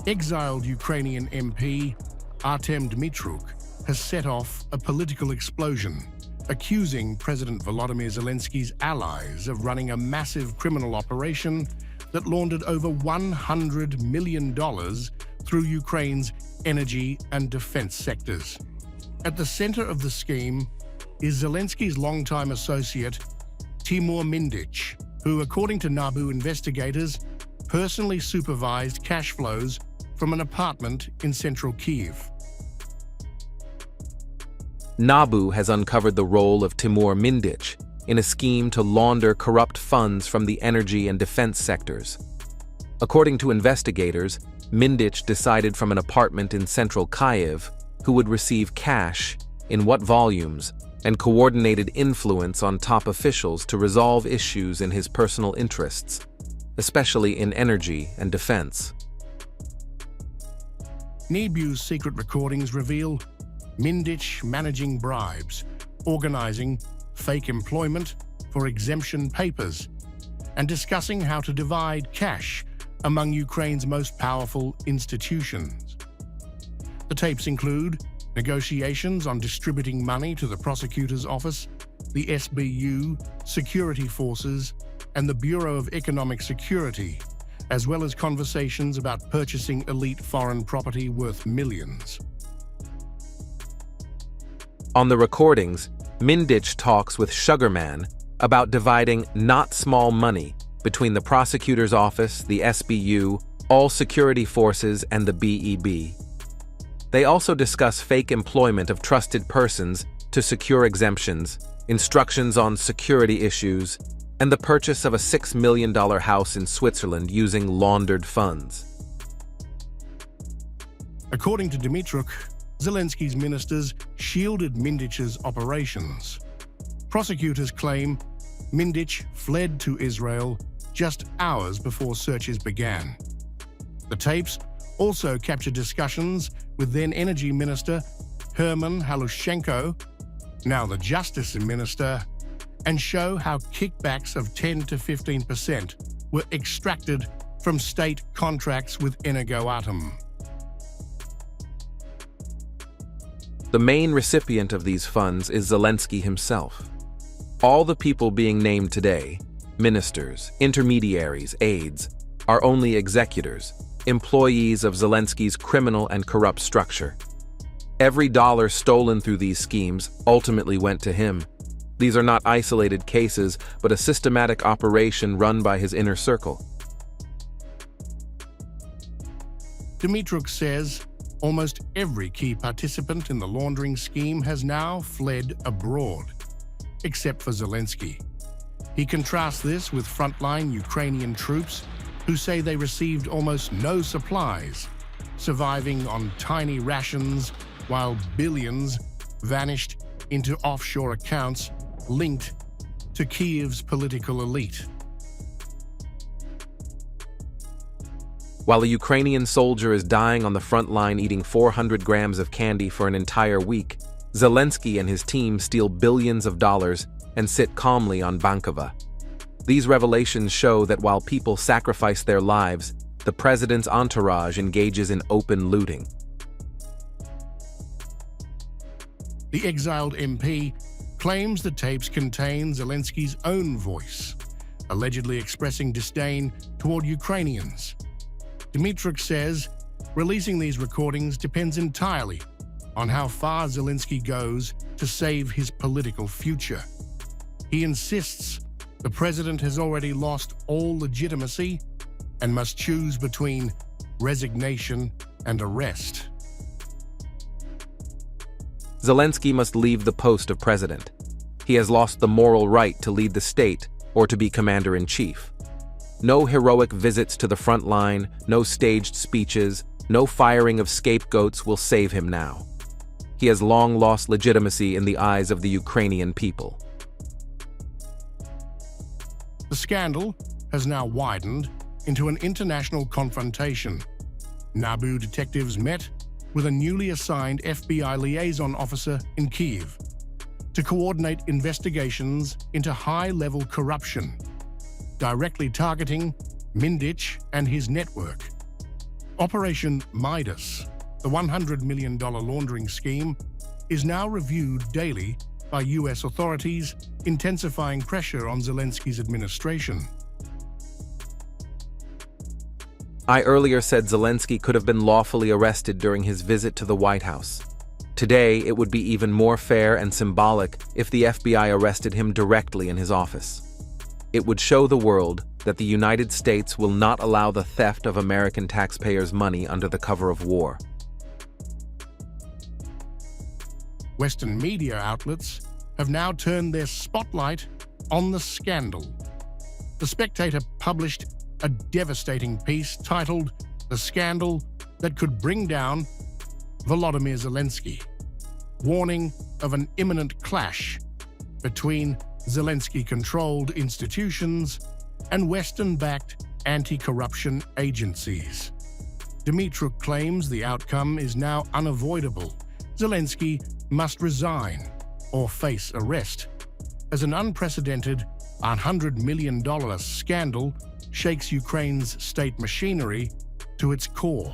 Exiled Ukrainian MP Artem Dmitruk has set off a political explosion, accusing President Volodymyr Zelensky's allies of running a massive criminal operation that laundered over $100 million through Ukraine's energy and defense sectors. At the center of the scheme is Zelensky's longtime associate, Timur Mindich, who, according to NABU investigators, personally supervised cash flows from an apartment in central Kyiv. NABU has uncovered the role of Timur Mindich in a scheme to launder corrupt funds from the energy and defense sectors. According to investigators, Mindich decided from an apartment in central Kyiv who would receive cash, in what volumes, and coordinated influence on top officials to resolve issues in his personal interests, especially in energy and defense. NABU's secret recordings reveal Mindich managing bribes, organizing fake employment for exemption papers, and discussing how to divide cash among Ukraine's most powerful institutions. The tapes include negotiations on distributing money to the prosecutor's office, the SBU, security forces, and the Bureau of Economic Security, as well as conversations about purchasing elite foreign property worth millions. On the recordings, Mindich talks with Sugarman about dividing not small money between the prosecutor's office, the SBU, all security forces, and the BEB. They also discuss fake employment of trusted persons to secure exemptions, instructions on security issues, and the purchase of a $6 million house in Switzerland using laundered funds. According to Dmitruk, Zelensky's ministers shielded Mindich's operations. Prosecutors claim Mindich fled to Israel just hours before searches began. The tapes also capture discussions with then Energy Minister Herman Halushenko, now the Justice Minister, and show how kickbacks of 10 to 15% were extracted from state contracts with Unavoidable. The main recipient of these funds is Zelensky himself. All the people being named today, ministers, intermediaries, aides, are only executors, employees of Zelensky's criminal and corrupt structure. Every dollar stolen through these schemes ultimately went to him. These are not isolated cases, but a systematic operation run by his inner circle. Dmitruk says almost every key participant in the laundering scheme has now fled abroad, except for Zelensky. He contrasts this with frontline Ukrainian troops who say they received almost no supplies, surviving on tiny rations while billions vanished into offshore accounts linked to Kyiv's political elite. While a Ukrainian soldier is dying on the front line eating 400 grams of candy for an entire week, Zelensky and his team steal billions of dollars and sit calmly on Bankova. These revelations show that while people sacrifice their lives, the president's entourage engages in open looting. The exiled MP claims the tapes contain Zelensky's own voice, allegedly expressing disdain toward Ukrainians. Dmitruk says releasing these recordings depends entirely on how far Zelensky goes to save his political future. He insists the president has already lost all legitimacy and must choose between resignation and arrest. Zelensky must leave the post of president. He has lost the moral right to lead the state or to be commander-in-chief. No heroic visits to the front line, no staged speeches, no firing of scapegoats will save him now. He has long lost legitimacy in the eyes of the Ukrainian people. The scandal has now widened into an international confrontation. NABU detectives met with a newly assigned FBI liaison officer in Kyiv to coordinate investigations into high-level corruption, directly targeting Mindich and his network. Operation Midas, the $100 million laundering scheme, is now reviewed daily by US authorities, intensifying pressure on Zelensky's administration. I earlier said Zelensky could have been lawfully arrested during his visit to the White House. Today, it would be even more fair and symbolic if the FBI arrested him directly in his office. It would show the world that the United States will not allow the theft of American taxpayers' money under the cover of war. Western media outlets have now turned their spotlight on the scandal. The Spectator published a devastating piece titled "The Scandal That Could Bring Down Volodymyr Zelensky," warning of an imminent clash between Zelensky-controlled institutions and Western-backed anti-corruption agencies. Dmitruk claims the outcome is now unavoidable. Zelensky must resign or face arrest, as an unprecedented $100 million scandal shakes Ukraine's state machinery to its core.